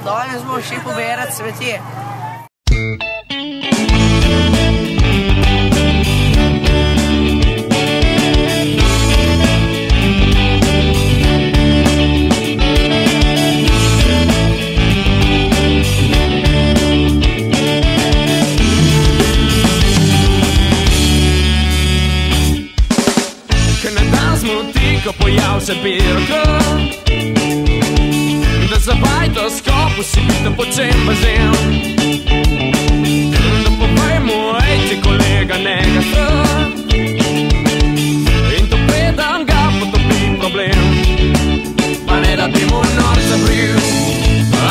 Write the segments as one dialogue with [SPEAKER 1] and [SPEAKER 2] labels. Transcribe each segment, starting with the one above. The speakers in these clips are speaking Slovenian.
[SPEAKER 1] Danes bomo šli pobirati cvetje.
[SPEAKER 2] Ko pojav se birka, da za bajto skopu si vidno pocen bazen, da povejmo, ej ti kolega, nega strah, in to preden ga potopi problem, pa ne da bi mu noč zabril,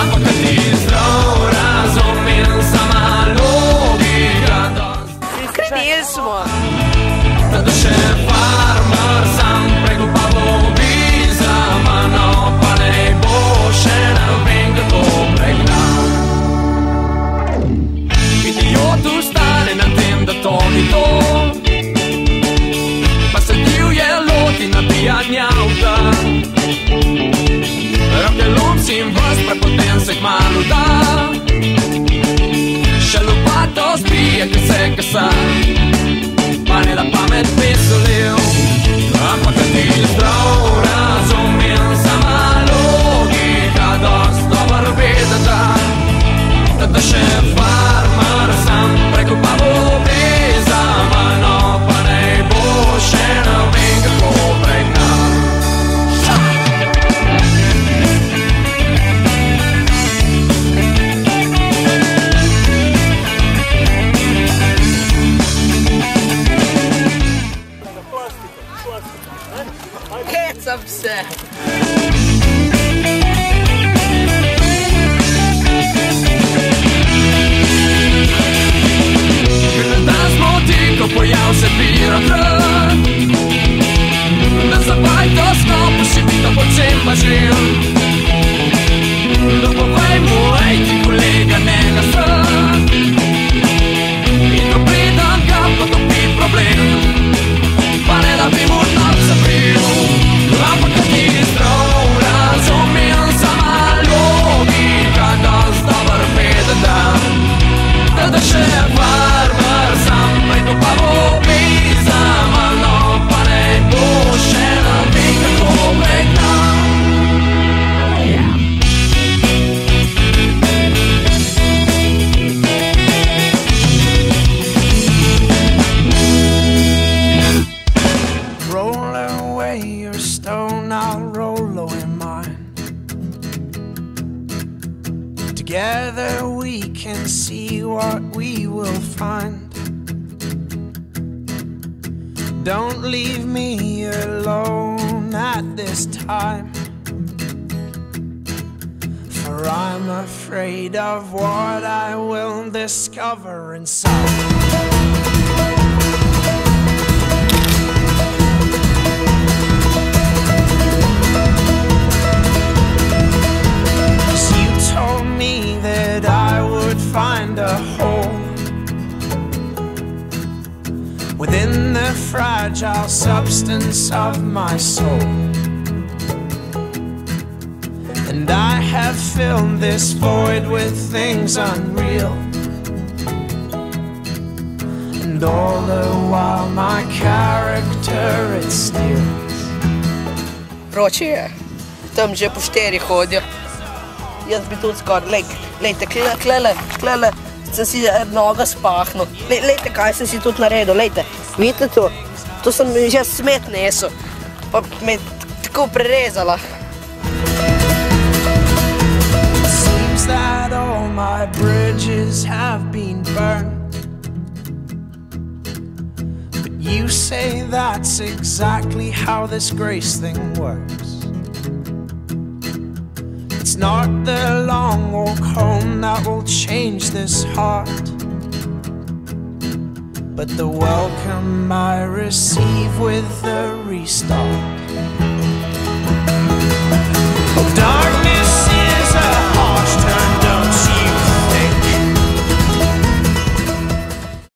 [SPEAKER 2] ampak da ti zdrav razum in sama logika dost.
[SPEAKER 1] Krenili smo.
[SPEAKER 2] Da še farmer sam preko pa bo bi za mano, pa ne bo še ne vem kako pregnal. Idiot ustane na tem, da to ni to, pa se divje loti nabijanja avta. Roke lomcim vas prepoten se kmalu da, še lopato zbije, ki se kasa, pa ne da pamet veselil, ampak da ti zdrav razum in sama logika dost dober vedeta, da še farmer sam preko pa bo za mano, pa ne bo še ne vem kako pregnal.
[SPEAKER 1] Hecam se.
[SPEAKER 2] Da smo ti, ko pojav se birokrat, da za bajto skopu si vidno pocen bažil, da povejmo, ej ti kolega, nega strah, in to preden ga potopi problem, pa ne da bi mu noč zabril, ampak da ti zdrav razum in sama logika dost dober vedeta, da še farmer sam preko pa bo bi za mano, pa ne bo še ne vem kako pregnal.
[SPEAKER 3] Roll away your stone, I'll roll away mine. Together we can see what we will find. Don't leave me alone at this time, for I'm afraid of what I will discover inside. That I would find a hole within the fragile substance of my soul, and I have filled this void with things unreal, and all the while my character it steals.
[SPEAKER 1] Vroče je. Tam že po 4 hodijo. Jaz bi tudi skoraj, lejte, klele, sem si noga spahnil. Lejte, kaj sem si tudi naredil, lejte. Vidite to? To sem že smet nesel, pa me tako prerezala.
[SPEAKER 3] Seems that all my bridges have been burned, but you say that's exactly how this grace thing works. It's not the long walk home that will change this heart, but the welcome I receive with the restart.